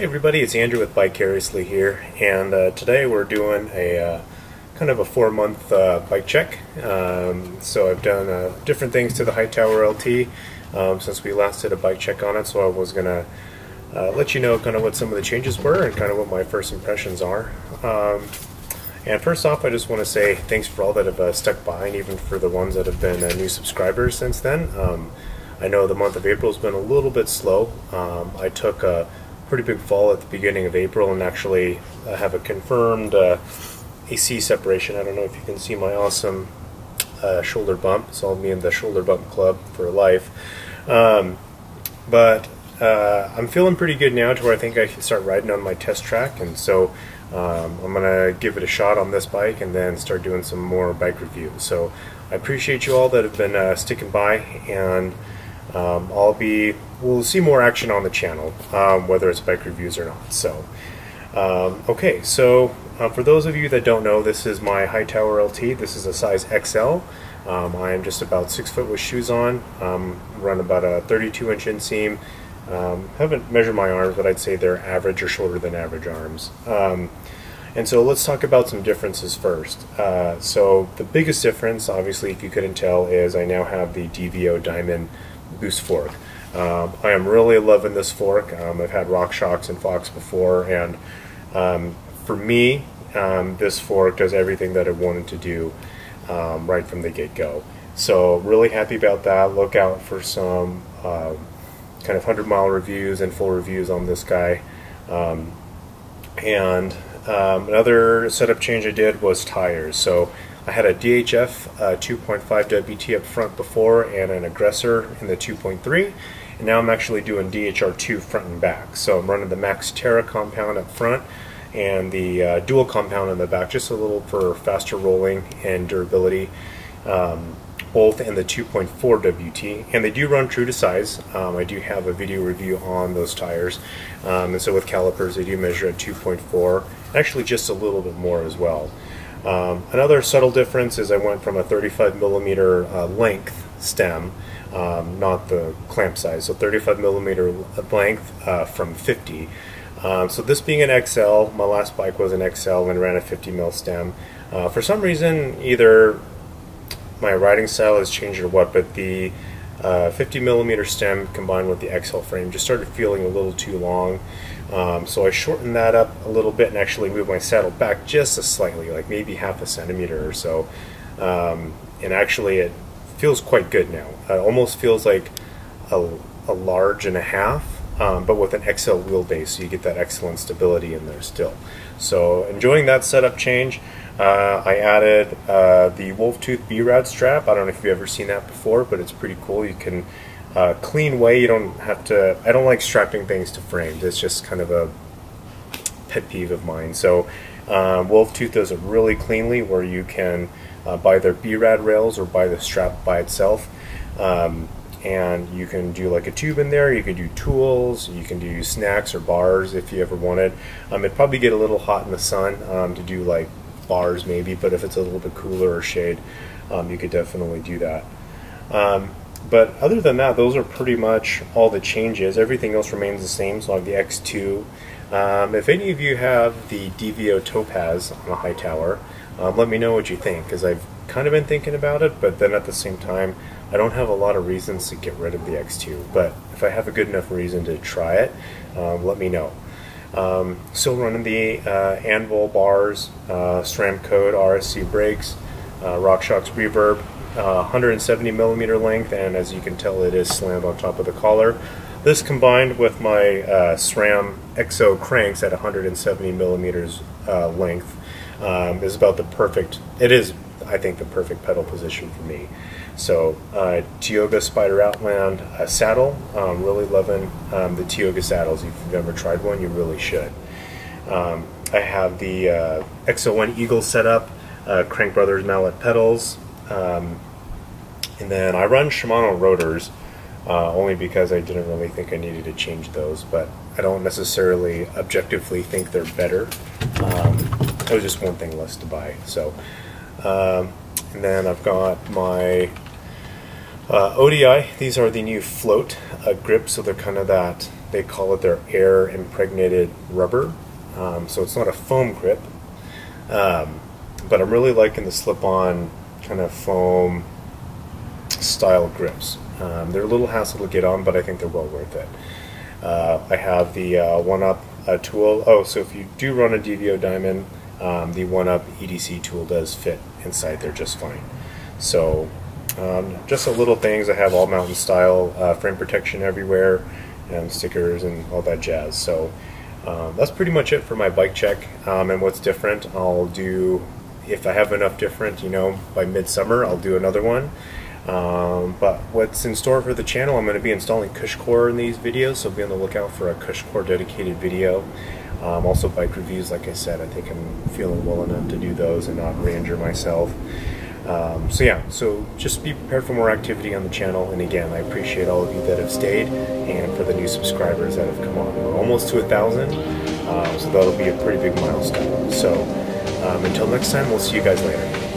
Hey everybody, it's Andrew with Bike Ariously here, and today we're doing a kind of a 4-month bike check. So I've done different things to the Hightower LT since we last did a bike check on it, so I was going to let you know kind of what some of the changes were and kind of what my first impressions are. And first off, I just want to say thanks for all that have stuck by, and even for the ones that have been new subscribers since then. I know the month of April has been a little bit slow. I took a pretty big fall at the beginning of April and actually have a confirmed AC separation. I don't know if you can see my awesome shoulder bump. So I'll be in the shoulder bump club for life. But I'm feeling pretty good now to where I think I can start riding on my test track, and so I'm gonna give it a shot on this bike and then start doing some more bike reviews. So I appreciate you all that have been sticking by, and we'll see more action on the channel, whether it's bike reviews or not. So, okay, so for those of you that don't know, this is my Hightower LT. This is a size XL. I am just about 6 foot with shoes on. Run about a 32-inch inseam. Haven't measured my arms, but I'd say they're average or shorter than average arms. And so let's talk about some differences first. So the biggest difference, obviously, if you couldn't tell, is I now have the DVO Diamond Boost fork. I am really loving this fork. I've had RockShox and Fox before, and for me, this fork does everything that I wanted to do right from the get-go. So really happy about that. Look out for some kind of 100-mile reviews and full reviews on this guy. Another setup change I did was tires. So I had a DHF 2.5 WT up front before and an Aggressor in the 2.3, and now I'm actually doing DHR2 front and back. So I'm running the Max Terra compound up front and the dual compound in the back, just a little for faster rolling and durability, both in the 2.4 WT, and they do run true to size. I do have a video review on those tires, and so with calipers they do measure at 2.4, actually just a little bit more as well. Another subtle difference is I went from a 35mm length stem, not the clamp size, so 35mm length from 50. So this being an XL, my last bike was an XL and ran a 50mm stem. For some reason, either my riding style has changed or what, but the 50mm stem combined with the XL frame just started feeling a little too long. So I shortened that up a little bit and actually moved my saddle back just a slightly, like maybe half a centimeter or so. And actually it feels quite good now. It almost feels like a large and a half, but with an XL wheelbase, so you get that excellent stability in there still. So enjoying that setup change. I added the Wolf Tooth B-Rad strap. I don't know if you've ever seen that before, but it's pretty cool. You can clean way, you don't have to, I don't like strapping things to frames. It's just kind of a pet peeve of mine. So Wolf Tooth does it really cleanly, where you can buy their B-Rad rails or buy the strap by itself. And you can do like a tube in there, you can do tools, you can do snacks or bars if you ever wanted. It'd probably get a little hot in the sun to do like bars maybe, but if it's a little bit cooler or shade, you could definitely do that. But other than that, those are pretty much all the changes. Everything else remains the same, so I have the X2. If any of you have the DVO Topaz on a Hightower, let me know what you think, because I've kind of been thinking about it, but then at the same time, I don't have a lot of reasons to get rid of the X2. But if I have a good enough reason to try it, let me know. Still running the Anvil bars, SRAM code, RSC brakes, RockShox reverb, 170mm length, and as you can tell, it is slammed on top of the collar. This combined with my SRAM XO cranks at 170mm length is about the perfect, it is, I think, the perfect pedal position for me. So Tioga Spider Outland saddle, really loving the Tioga saddles. If you've never tried one, you really should. I have the XO1 Eagle setup, Crank Brothers mallet pedals, and then I run Shimano rotors only because I didn't really think I needed to change those, but I don't necessarily objectively think they're better. It was just one thing less to buy. So, and then I've got my ODI. These are the new float grips, so they're kind of that they call it their air impregnated rubber. So it's not a foam grip, but I'm really liking the slip-on kind of foam style grips. They're a little hassle to get on, but I think they're well worth it. I have the 1UP tool. Oh, so if you do run a DVO diamond, the 1UP EDC tool does fit inside there just fine. So just the little things. I have all mountain style frame protection everywhere, and stickers and all that jazz. So that's pretty much it for my bike check. And what's different, I'll do, if I have enough different, you know, by midsummer I'll do another one. But what's in store for the channel, I'm going to be installing CushCore in these videos, so be on the lookout for a CushCore dedicated video. Also bike reviews, like I said, I think I'm feeling well enough to do those and not re-injure myself. So yeah, so just be prepared for more activity on the channel, and again, I appreciate all of you that have stayed, and for the new subscribers that have come on. We're almost to 1,000, so that'll be a pretty big milestone. So until next time, we'll see you guys later.